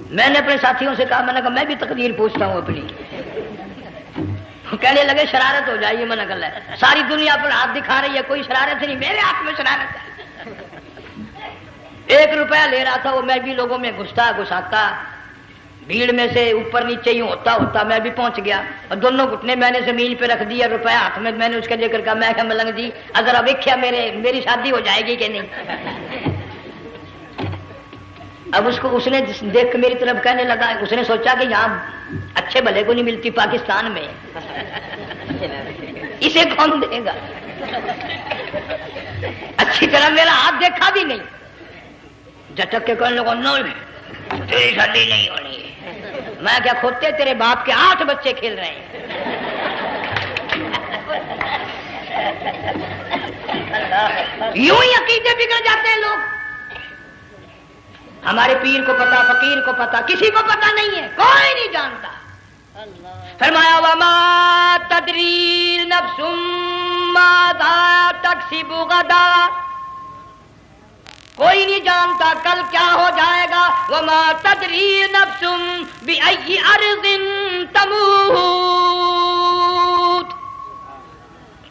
میں نے اپنے ساتھیوں سے کہا، میں نے کہا میں بھی تقدیر پوچھتا ہوں اپنی. کہنے لگے شرارت ہو جائے گی. میں نے کہا ساری دنیا پر ہاتھ دکھا رہی ہے، کوئی شرارت نہیں، میرے ہاتھ میں شرارت ہے. 1 روپیہ لے رہا تھا وہ، میں بھی لوگوں میں گھستا گھساتا، بھیڑ میں سے اوپر نیچے ہی ہوتا ہوتا میں بھی پہنچ گیا. اور دونوں گھٹنے میں نے زمین پہ رکھ دیا، روپیہ ہاتھ میں نے اس کے لے کر کہا، میں کہا ملنگ جی اگر اب کیا میری شادی ہو جائے گی کہ نہیں. اب اس نے دیکھ کے میری طرف کہنے لگا، اس نے سوچا کہ یہاں اچھے بھلے کو نہیں ملتی پاکستان میں، اسے کون دے گا؟ اچھی طرح میرا ہاتھ دیکھا بھی نہیں، جھٹک کے کہنے لگا نہیں تیری شادی نہیں ہونی ہے۔ میں کیا کھوتے تیرے باپ کے 8 بچے کھیل رہے ہیں۔ یوں ہی عقیدے بگڑ جاتے ہیں لوگ۔ ہمارے پیر کو پتا، فقیر کو پتا، کسی کو پتا نہیں ہے، کوئی نہیں جانتا۔ فرمایا وما تدری نفس ماذا تکسب غدا، کوئی نہیں جانتا کل کیا ہو جائے گا۔ وما تدری نفس بأی ارض تموت،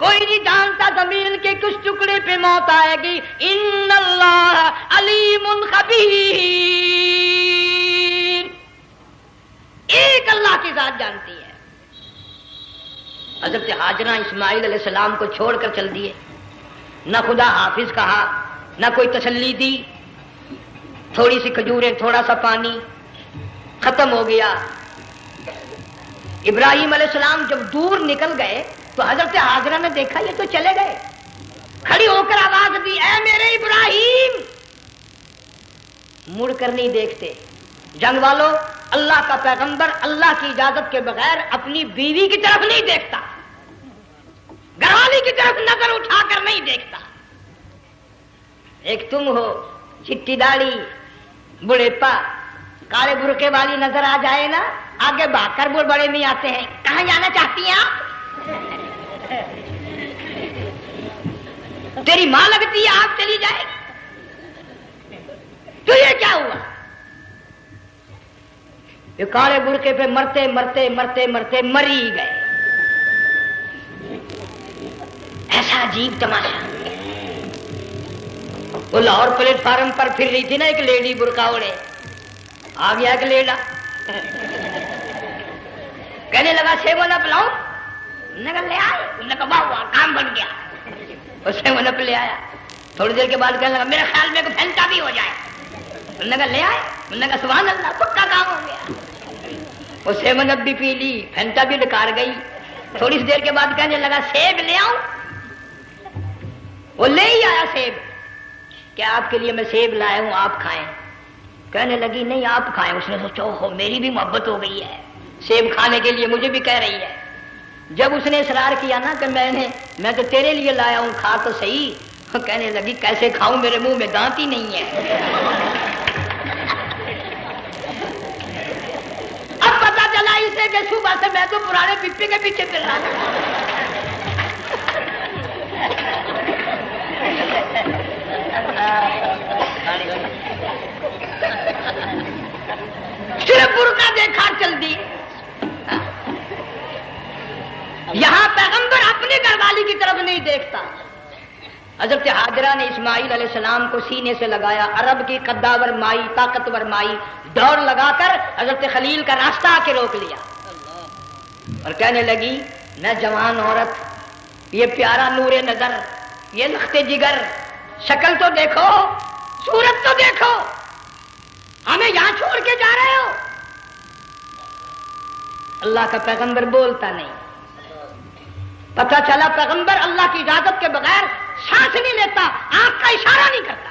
کوئی نہیں جانتا زمین کے کس ٹکڑے پہ موت آئے گی۔ ان اللہ علیم خبیر، ایک اللہ کی ذات جانتی ہے۔ حضرت ہاجرہ اسماعیل علیہ السلام کو چھوڑ کر چل دیے، نہ خدا حافظ کہا، نہ کوئی تسلی دی، تھوڑی سی کھجوریں، تھوڑا سا پانی، ختم ہو گیا۔ ابراہیم علیہ السلام جب دور نکل گئے تو حضرت ہاجرہ نے دیکھا یہ تو چلے گئے، کھڑی ہو کر آواز دی، اے میرے ابراہیم۔ مڑ کر نہیں دیکھتے۔ جنگ والوں، اللہ کا پیغمبر اللہ کی اجازت کے بغیر اپنی بیوی کی طرف نہیں دیکھتا، گھر والی کی طرف نظر اٹھا کر نہیں دیکھتا۔ ایک تم ہو، چٹی داڑھی، بڑھیپا، کالے برقعے والی نظر آ جائے نا، آگے بھاگ کر بڑے نہیں آتے ہیں، کہاں جانا چاہتی ہیں آپ؟ تیری ماں لگتی ہے آپ چلی جائے، تو یہ کیا ہوا؟ یہ کالے برقعے پہ مرتے مرتے مرتے مرتے مر ہی گئے۔ ایسا عجیب تماشا۔ وہ لاہور پلیٹ فارم پر پھر رہی تھی نا ایک لیڈی برقع اوڑے، آ گیا ایک لیڈا، کہنے لگا سیب نہ پلاؤں، نے کہا لے آئے، نے کہا واہ واہ کام بن گیا، اسے وہ نپ لے آیا۔ تھوڑی دیر کے بعد کہنے لگا میرے خیال میں پھینٹا بھی ہو جائے، نے کہا لے آئے، نے کہا سبحان اللہ پکا کام ہو گیا۔ اسے منپ بھی پی لی، پھینٹا بھی ڈکار گئی۔ تھوڑی سی دیر کے بعد کہنے لگا سیب لے آؤں، وہ لے ہی آیا سیب، کہ آپ کے لیے میں سیب لایا ہوں آپ کھائیں۔ کہنے لگی نہیں آپ کھائیں۔ اس نے سوچا ہو میری بھی محبت ہو گئی ہے، سیب کھانے کے لیے مجھے بھی کہہ رہی ہے۔ جب اس نے اصرار کیا نا کہ میں تو تیرے لیے لایا ہوں، کھا تو صحیح، کہنے لگی کیسے کھاؤں، میرے منہ میں دانت ہی نہیں ہے۔ اب پتا چلا اسے کہ صبح سے میں تو پرانے پپی کے پیچھے پھر رہا تھا۔ صرف برقع دیکھا چل دی۔ یہاں پیغمبر اپنے گھر والی کی طرف نہیں دیکھتا۔ حضرت ہاجرہ نے اسماعیل علیہ السلام کو سینے سے لگایا، عرب کی قداور مائی، طاقتور مائی، دوڑ لگا کر حضرت خلیل کا راستہ آ کے روک لیا اور کہنے لگی میں جوان عورت، یہ پیارا نور نظر، یہ لخت جگر، شکل تو دیکھو، صورت تو دیکھو، ہمیں یہاں چھوڑ کے جا رہے ہو؟ اللہ کا پیغمبر بولتا نہیں۔ پتہ چلا پیغمبر اللہ کی اجازت کے بغیر سانس نہیں لیتا، آنکھ کا اشارہ نہیں کرتا۔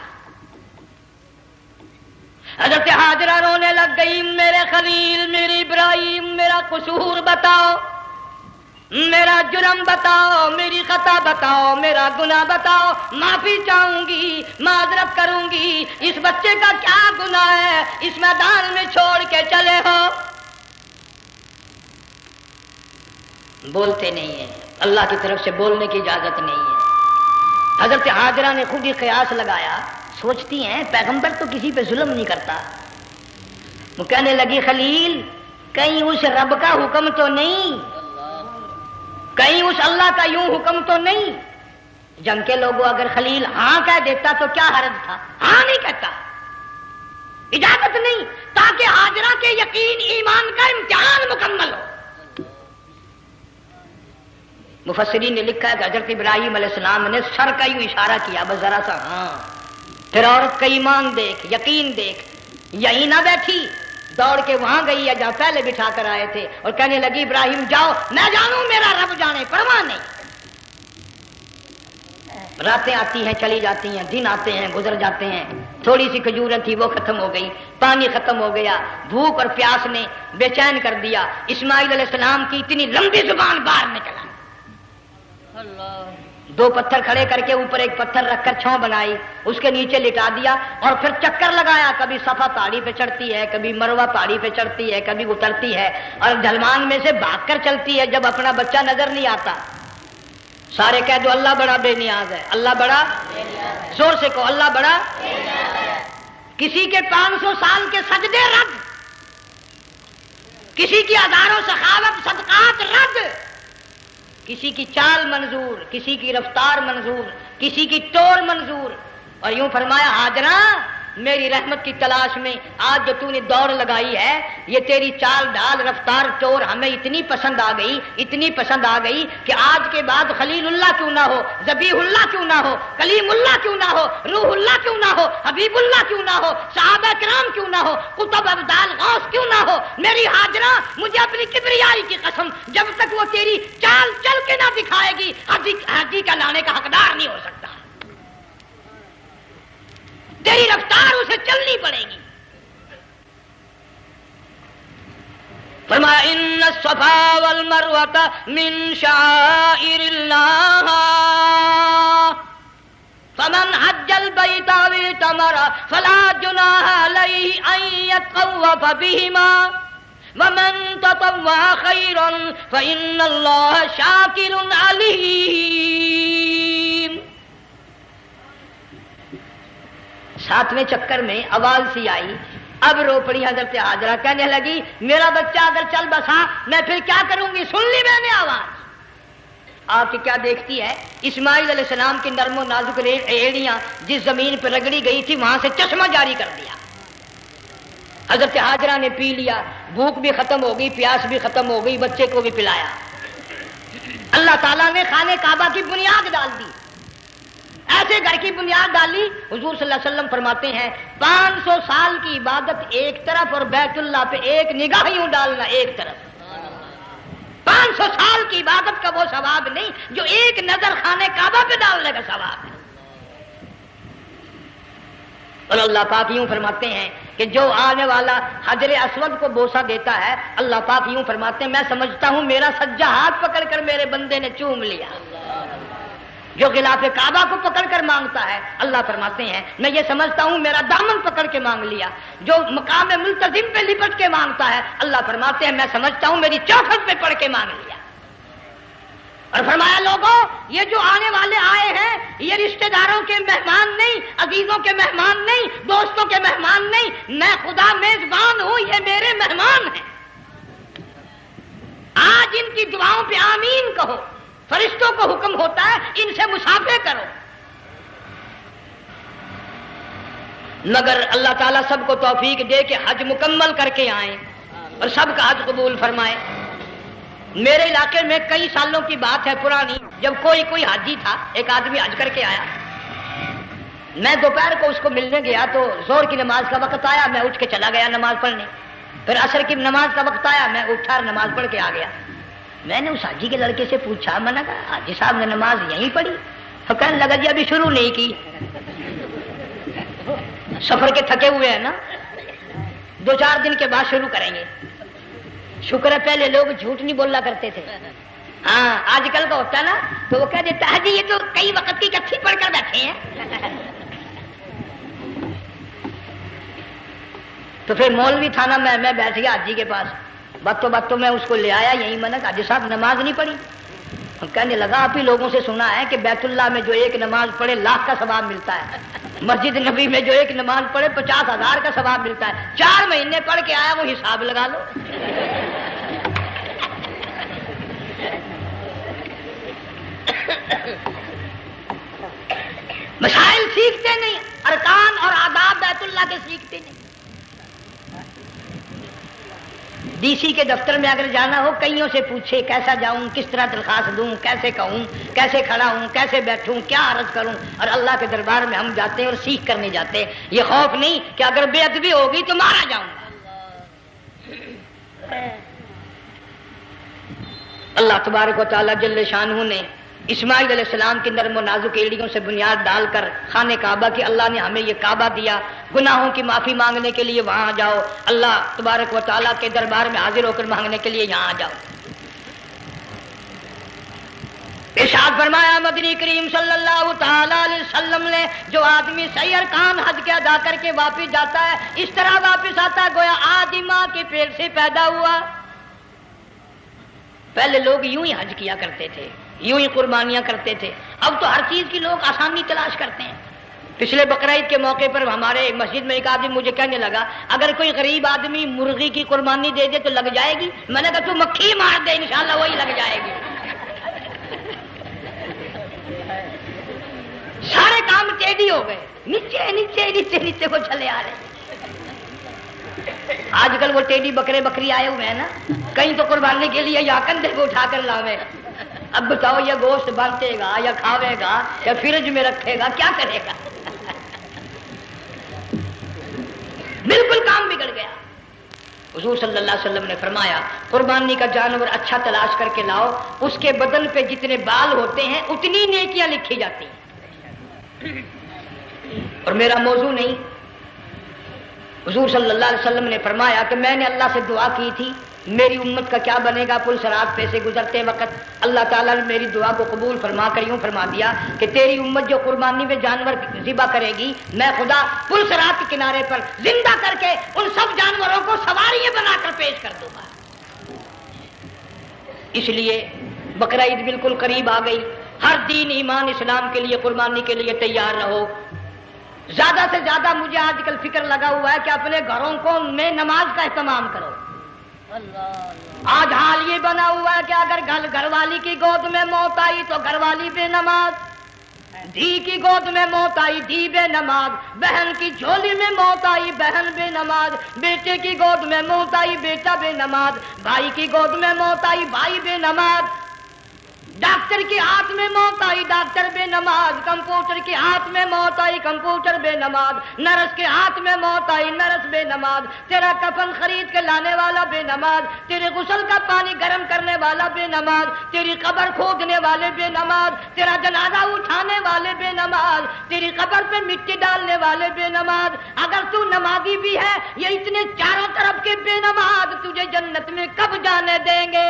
حضرت ہاجرہ رونے لگ گئی، میرے خلیل، میرے ابراہیم، میرا قصور بتاؤ، میرا جرم بتاؤ، میری خطا بتاؤ، میرا گناہ بتاؤ، معافی چاہوں گی، معذرت کروں گی، اس بچے کا کیا گناہ ہے اس میدان میں چھوڑ کے چلے ہو؟ بولتے نہیں ہیں، اللہ کی طرف سے بولنے کی اجازت نہیں ہے۔ حضرت ہاجرہ نے خود ہی قیاس لگایا، سوچتی ہیں پیغمبر تو کسی پہ ظلم نہیں کرتا۔ وہ کہنے لگی خلیل کہیں اس رب کا حکم تو نہیں، کہیں اس اللہ کا یوں حکم تو نہیں؟ جنگ کے لوگوں اگر خلیل ہاں کہہ دیتا تو کیا حرج تھا؟ ہاں نہیں کہتا، اجازت نہیں، تاکہ ہاجرہ کے یقین ایمان کا امتحان مکمل ہو۔ مفسرین نے لکھا ہے کہ حضرت ابراہیم علیہ السلام نے سر کا یوں اشارہ کیا، بس ذرا سا ہاں، پھر عورت کا ایمان دیکھ، یقین دیکھ، یہیں نہ بیٹھی، دوڑ کے وہاں گئی یا جہاں پہلے بٹھا کر آئے تھے، اور کہنے لگی ابراہیم جاؤ، میں جانوں میرا رب جانے، پرواہ نہیں۔ راتیں آتی ہیں چلی جاتی ہیں، دن آتے ہیں گزر جاتے ہیں، تھوڑی سی کھجوریں تھی وہ ختم ہو گئی، پانی ختم ہو گیا، بھوک اور پیاس نے بے چین کر دیا۔ اسماعیل علیہ السلام کی اتنی لمبی زبان باہر نکلا، دو پتھر کھڑے کر کے اوپر ایک پتھر رکھ کر چھاؤں بنائی، اس کے نیچے لٹا دیا، اور پھر چکر لگایا، کبھی صفا پہاڑی پہ چڑھتی ہے، کبھی مروہ پہاڑی پہ چڑھتی ہے، کبھی اترتی ہے، اور ڈھلوان میں سے بھاگ کر چلتی ہے جب اپنا بچہ نظر نہیں آتا۔ سارے کہہ دو اللہ بڑا بے نیاز ہے، اللہ بڑا، زور سے کہو اللہ بڑا۔ کسی کے 500 سال کے سجدے رد، کسی کی ہزاروں سخاوت صدقات رد، کسی کی چال منظور، کسی کی رفتار منظور، کسی کی ٹور منظور۔ اور یوں فرمایا ہاجرہ میری رحمت کی تلاش میں آج جو تو نے دوڑ لگائی ہے، یہ تیری چال ڈال رفتار ٹور ہمیں اتنی پسند آ گئی، اتنی پسند آ گئی کہ آج کے بعد خلیل اللہ کیوں نہ ہو، ذبیح اللہ کیوں نہ ہو، کلیم اللہ کیوں نہ ہو، روح اللہ کیوں نہ ہو، حبیب اللہ کیوں نہ ہو، صحابہ کرام کیوں نہ ہو، قطب ابدال غوث کیوں نہ ہو، میری ہاجرہ مجھے اپنی کبریائی کی قسم جب تک وہ تیری چال چل کے نہ دکھائے گی حاجی کا لانے کا حقدار نہیں ہو سکتا، تیری رفتار اسے چلنی پڑے گی۔ فرمایا ان الصفا والمروۃ من شعائر اللہ فمن حج البیت او اعتمر فلا جناح علیہ ان یطوف بہما ومن تطوع خیرا فإن اللہ شاکر علیم۔ ساتویں چکر میں آواز سی آئی، اب رو پڑی حضرت ہاجرہ، کہنے لگی میرا بچہ اگر چل بسا میں پھر کیا کروں گی؟ سن لی میں نے آواز۔ آپ کی کیا دیکھتی ہے؟ اسماعیل علیہ السلام کی نرم و نازک ایڑیاں جس زمین پہ رگڑی گئی تھی وہاں سے چشمہ جاری کر دیا۔ حضرت ہاجرہ نے پی لیا، بھوک بھی ختم ہو گئی، پیاس بھی ختم ہو گئی، بچے کو بھی پلایا۔ اللہ تعالیٰ نے خانہ کعبہ کی بنیاد ڈال دی، ایسے گھر کی بنیاد ڈالی۔ حضور صلی اللہ علیہ وسلم فرماتے ہیں 500 سال کی عبادت ایک طرف اور بیت اللہ پہ ایک نگاہ یوں ڈالنا ایک طرف۔ 500 سال کی عبادت کا وہ ثواب نہیں جو ایک نظر خانہ کعبہ پہ ڈالنے کا ثواب ہے۔ اور اللہ پاک یوں فرماتے ہیں کہ جو آنے والا حجر اسود کو بوسہ دیتا ہے، اللہ پاک یوں فرماتے ہیں میں سمجھتا ہوں میرا سجا ہاتھ پکڑ کر میرے بندے نے چوم لیا۔ جو غلاف کعبہ کو پکڑ کر مانگتا ہے، اللہ فرماتے ہیں میں یہ سمجھتا ہوں میرا دامن پکڑ کے مانگ لیا۔ جو مقام ملتزم پہ لپٹ کے مانگتا ہے، اللہ فرماتے ہیں میں سمجھتا ہوں میری چوکھٹ پہ پڑھ کے مانگ لیا۔ اور فرمایا لوگوں یہ جو آنے والے آئے ہیں یہ رشتہ داروں کے مہمان نہیں، عزیزوں کے مہمان نہیں، دوستوں کے مہمان نہیں، میں خدا میزبان ہوں، یہ میرے مہمان ہیں۔ آج ان کی دعاؤں پہ آمین کہو، فرشتوں کو حکم ہوتا ہے ان سے مصافحہ کرو۔ مگر اللہ تعالیٰ سب کو توفیق دے کہ حج مکمل کر کے آئیں اور سب کا حج قبول فرمائے۔ میرے علاقے میں کئی سالوں کی بات ہے پرانی، جب کوئی حاجی تھا، ایک آدمی حج کر کے آیا، میں دوپہر کو اس کو ملنے گیا تو زور کی نماز کا وقت آیا، میں اٹھ کے چلا گیا نماز پڑھنے۔ پھر عصر کی نماز کا وقت آیا، میں اٹھا اور نماز پڑھ کے آ گیا۔ میں نے اس حاجی کے لڑکے سے پوچھا، میں نے کہا حاجی صاحب نے نماز یہیں پڑھی؟ تو کہنے لگا جی ابھی شروع نہیں کی، سفر کے تھکے ہوئے ہیں نا، 2-4 دن کے بعد شروع کریں گے۔ شکر ہے پہلے لوگ جھوٹ نہیں بولا کرتے تھے، ہاں آج کل کا ہوتا ہے نا تو وہ کہہ دیتا ہے جی یہ تو کئی وقت کی کچھی پڑھ کر بیٹھے ہیں۔ تو پھر مولوی تھا نا، میں بیٹھ گیا حاجی کے پاس، باتوں میں اس کو لے آیا، یہی میں نے کہا حاجی صاحب نماز نہیں پڑھی؟ کہنے لگا آپ ہی لوگوں سے سنا ہے کہ بیت اللہ میں جو ایک نماز پڑھے 1,00,000 کا ثواب ملتا ہے، مسجد نبی میں جو ایک نماز پڑھے 50,000 کا ثواب ملتا ہے۔ 4 مہینے پڑھ کے آیا، وہ حساب لگا لو۔ مسائل سیکھتے نہیں، ارکان اور آداب بیت اللہ کے سیکھتے نہیں۔ ڈی سی کے دفتر میں اگر جانا ہو کئیوں سے پوچھے کیسا جاؤں، کس طرح درخواست دوں، کیسے کہوں، کیسے کھڑا ہوں، کیسے بیٹھوں، کیا عرض کروں، اور اللہ کے دربار میں ہم جاتے ہیں اور سیکھ کرنے جاتے ہیں، یہ خوف نہیں کہ اگر بے ادبی ہوگی تو مارا جاؤں گا۔ اللہ تبارک و تعالیٰ جل شانہ نے اسماعیل علیہ السلام کی نرم و نازک ایڑیوں سے بنیاد ڈال کر خانہ کعبہ کی، اللہ نے ہمیں یہ کعبہ دیا، گناہوں کی معافی مانگنے کے لیے وہاں جاؤ، اللہ تبارک و تعالیٰ کے دربار میں حاضر ہو کر مانگنے کے لیے یہاں جاؤ۔ ارشاد فرمایا مدنی کریم صلی اللہ تعالی علیہ وسلم نے، جو آدمی صحیح ارکان حج کے ادا کر کے واپس جاتا ہے اس طرح واپس آتا ہے گویا آدمی ماں کے پیٹ سے پیدا ہوا۔ پہلے لوگ یوں ہی حج کیا کرتے تھے، یوں ہی قربانیاں کرتے تھے، اب تو ہر چیز کی لوگ آسانی تلاش کرتے ہیں۔ پچھلے بقرعید کے موقع پر ہمارے مسجد میں ایک آدمی مجھے کہنے لگا اگر کوئی غریب آدمی مرغی کی قربانی دے دے تو لگ جائے گی؟ میں نے کہا تو مکھی مار دے انشاءاللہ وہی لگ جائے گی۔ سارے کام ٹیڑھی ہو گئے، نیچے نیچے نیچے نیچے کو چلے آ رہے ہیں۔ آج کل وہ ٹیڑھی بکرے بکری آئے ہوئے ہیں نا، کہیں تو قربانی کے لیے یا کندھے کو اٹھا کر لاوے، اب بتاؤ یہ گوشت بانٹے گا یا کھاوے گا یا فریج میں رکھے گا، کیا کرے گا؟ بالکل کام بگڑ گیا۔ حضور صلی اللہ علیہ وسلم نے فرمایا قربانی کا جانور اچھا تلاش کر کے لاؤ، اس کے بدن پہ جتنے بال ہوتے ہیں اتنی نیکیاں لکھی جاتی ہیں۔ اور میرا موضوع نہیں، حضور صلی اللہ علیہ وسلم نے فرمایا کہ میں نے اللہ سے دعا کی تھی میری امت کا کیا بنے گا، پل صراط پہ سے گزرتے وقت اللہ تعالیٰ نے میری دعا کو قبول فرما کر یوں فرما دیا کہ تیری امت جو قربانی میں جانور ذبح کرے گی میں خدا پل صراط کے کنارے پر زندہ کر کے ان سب جانوروں کو سواریاں بنا کر پیش کر دوں گا۔ اس لیے بقرعید بالکل قریب آ گئی، ہر دین ایمان اسلام کے لیے قربانی کے لیے تیار رہو۔ زیادہ سے زیادہ مجھے آج کل فکر لگا ہوا ہے کہ اپنے گھروں کو میں نماز کا اہتمام کرو۔ آج حال یہ بنا ہوا ہے کہ اگر گھر والی کی گود میں موت آئی تو گھر والی بے نماز، دھی کی گود میں موت آئی دھی بے نماز، بہن کی جھولی میں موت آئی بہن بے نماز، بیٹے کی گود میں موت آئی بیٹا بے نماز، بھائی کی گود میں موت آئی بھائی بے نماز، ڈاکٹر کے ہاتھ میں موت آئی ڈاکٹر بے نماز، کمپیوٹر کے ہاتھ میں موت آئی کمپیوٹر بے نماز، نرس کے ہاتھ میں موت آئی نرس بے نماز، تیرا کفن خرید کے لانے والا بے نماز، تیرے غسل کا پانی گرم کرنے والا بے نماز، تیری قبر کھودنے والے بے نماز، تیرا جنازہ اٹھانے والے بے نماز، تیری قبر پہ مٹی ڈالنے والے بے نماز۔ اگر تو نمازی بھی ہے یہ اتنے چاروں طرف کے بے نماز تجھے جنت میں کب جانے دیں گے؟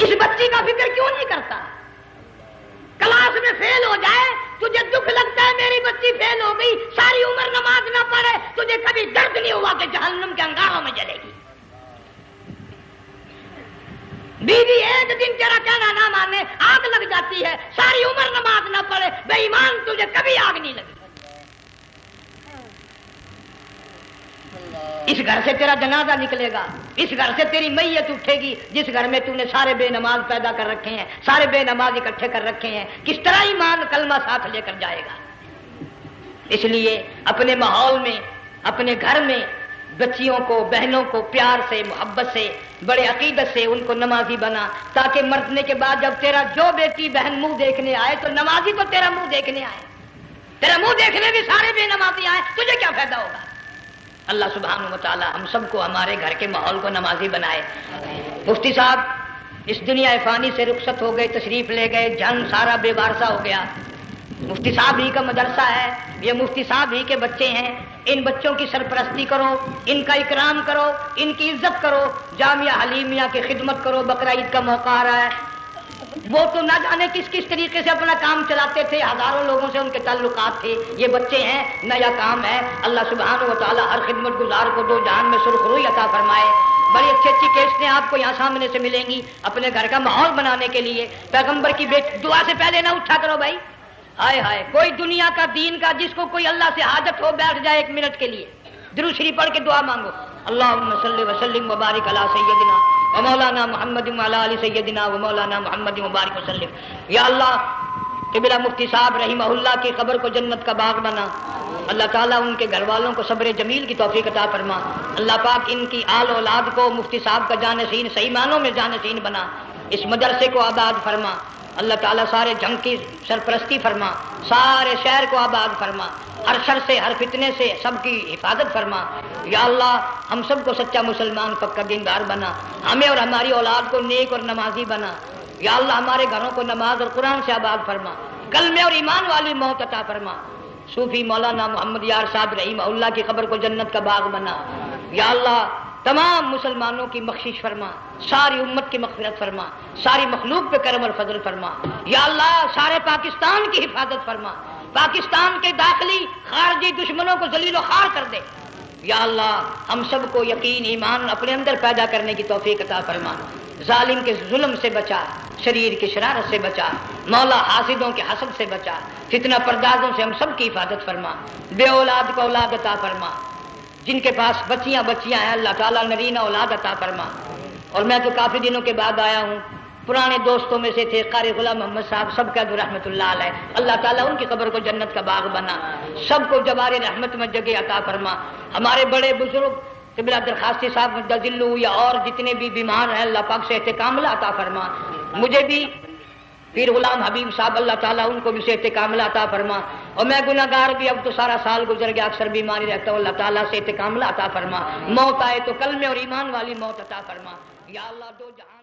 اس بچی کا فکر کیوں نہیں کرتا؟ کلاس میں فیل ہو جائے تجھے دکھ لگتا ہے میری بچی فیل ہو گئی، ساری عمر نماز نہ پڑھے تجھے کبھی درد نہیں ہوا کہ جہنم کے انگاروں میں جلے گی۔ بیوی ایک دن تیرا کہنا نہ مانے آگ لگ جاتی ہے، ساری عمر نماز نہ پڑھے بے ایمان تجھے کبھی آگ نہیں لگی۔ اس گھر سے تیرا جنازہ نکلے گا، اس گھر سے تیری میت اٹھے گی جس گھر میں تو نے سارے بے نماز پیدا کر رکھے ہیں، سارے بے نماز اکٹھے کر رکھے ہیں، کس طرح ایمان کلمہ ساتھ لے کر جائے گا؟ اس لیے اپنے ماحول میں اپنے گھر میں بچیوں کو بہنوں کو پیار سے محبت سے بڑے عقیدت سے ان کو نمازی بنا، تاکہ مرنے کے بعد جب تیرا جو بیٹی بہن منہ دیکھنے آئے تو نمازی تو تیرا منہ دیکھنے آئے، تیرا منہ دیکھنے بھی سارے بے نمازی آئے، تجھے کیا فائدہ ہوگا؟ اللہ سبحانہ و تعالی ہم سب کو ہمارے گھر کے ماحول کو نمازی بنائے۔ مفتی صاحب اس دنیا فانی سے رخصت ہو گئے، تشریف لے گئے، جان سارا بے وارثہ ہو گیا۔ مفتی صاحب ہی کا مدرسہ ہے، یہ مفتی صاحب ہی کے بچے ہیں، ان بچوں کی سرپرستی کرو، ان کا اکرام کرو، ان کی عزت کرو، جامعہ حلیمیہ کی خدمت کرو۔ بقرعید کا موقع آ رہا ہے، وہ تو نہ جانے کس کس طریقے سے اپنا کام چلاتے تھے، ہزاروں لوگوں سے ان کے تعلقات تھے، یہ بچے ہیں نیا کام ہے۔ اللہ سبحانہ و تعالی ہر خدمت گزار کو دو جہان میں سرخ روئی عطا فرمائے۔ بڑی اچھی کیسٹیں آپ کو یہاں سامنے سے ملیں گی اپنے گھر کا ماحول بنانے کے لیے۔ پیغمبر کی دعا سے پہلے نہ اٹھا کرو بھائی، ہائے ہائے کوئی دنیا کا دین کا جس کو کوئی اللہ سے حاجت ہو بیٹھ جائے ایک منٹ کے لیے، درود شریف پڑھ کے دعا مانگو، اللہم صلی وسلم وبارک علی سیدنا و مولانا محمد وعلی آل سیدنا و مولانا محمد وبارک وسلم۔ یا اللہ قبلہ مفتی صاحب رحمہ اللہ کی قبر کو جنت کا باغ بنا. اللہ تعالیٰ ان کے گھر والوں کو صبر جمیل کی توفیق عطا فرما. اللہ پاک ان کی آل اولاد کو مفتی صاحب کا جانشین صحیح معنوں میں جانشین بنا. اس مدرسے کو آباد فرما. اللہ تعالیٰ سارے جنگ کی سرپرستی فرما. سارے شہر کو آباد فرما. ہر شر سے ہر فتنے سے سب کی حفاظت فرما. یا اللہ ہم سب کو سچا مسلمان پکا دیندار بنا. ہمیں اور ہماری اولاد کو نیک اور نمازی بنا. یا اللہ ہمارے گھروں کو نماز اور قرآن سے آباد فرما. کلمے اور ایمان والی موت عطا فرما. صوفی مولانا محمد یار صاحب رحمہ اللہ کی قبر کو جنت کا باغ بنا. یا اللہ تمام مسلمانوں کی بخشش فرما. ساری امت کی مغفرت فرما. ساری مخلوق پہ کرم اور فضل فرما. یا اللہ سارے پاکستان کی حفاظت فرما. پاکستان کے داخلی خارجی دشمنوں کو ذلیل و خوار کر دے. یا اللہ ہم سب کو یقین ایمان اپنے اندر پیدا کرنے کی توفیق عطا فرما. ظالم کے ظلم سے بچا. شریر کی شرارت سے بچا. مولا حاسدوں کے حسد سے بچا. فتنہ پردازوں سے ہم سب کی حفاظت فرما. بے اولاد کو اولاد عطا فرما. جن کے پاس بچیاں ہیں اللہ تعالیٰ نرینہ اولاد عطا فرما. اور میں تو کافی دنوں کے بعد آیا ہوں. پرانے دوستوں میں سے تھے قاری غلام محمد صاحب سب کا رحمت اللہ علیہ. اللہ تعالیٰ ان کی قبر کو جنت کا باغ بنا. سب کو جوار رحمت میں جگہ عطا فرما. ہمارے بڑے بزرگ قبلہ درخواستی صاحب مدذلو یا اور جتنے بھی بیمار ہیں اللہ پاک صحت کاملہ عطا فرما. مجھے بھی پیر غلام حبیب صاحب اللہ تعالیٰ ان کو بھی صحت کاملہ عطا فرما. اور میں گناہ گار بھی اب تو سارا سال گزر گیا اکثر بیماری رہتا ہوں. اللہ تعالیٰ صحت کاملہ عطا فرما. موت آئے تو کلمے اور ایمان والی موت عطا فرما. یا اللہ دو جہاں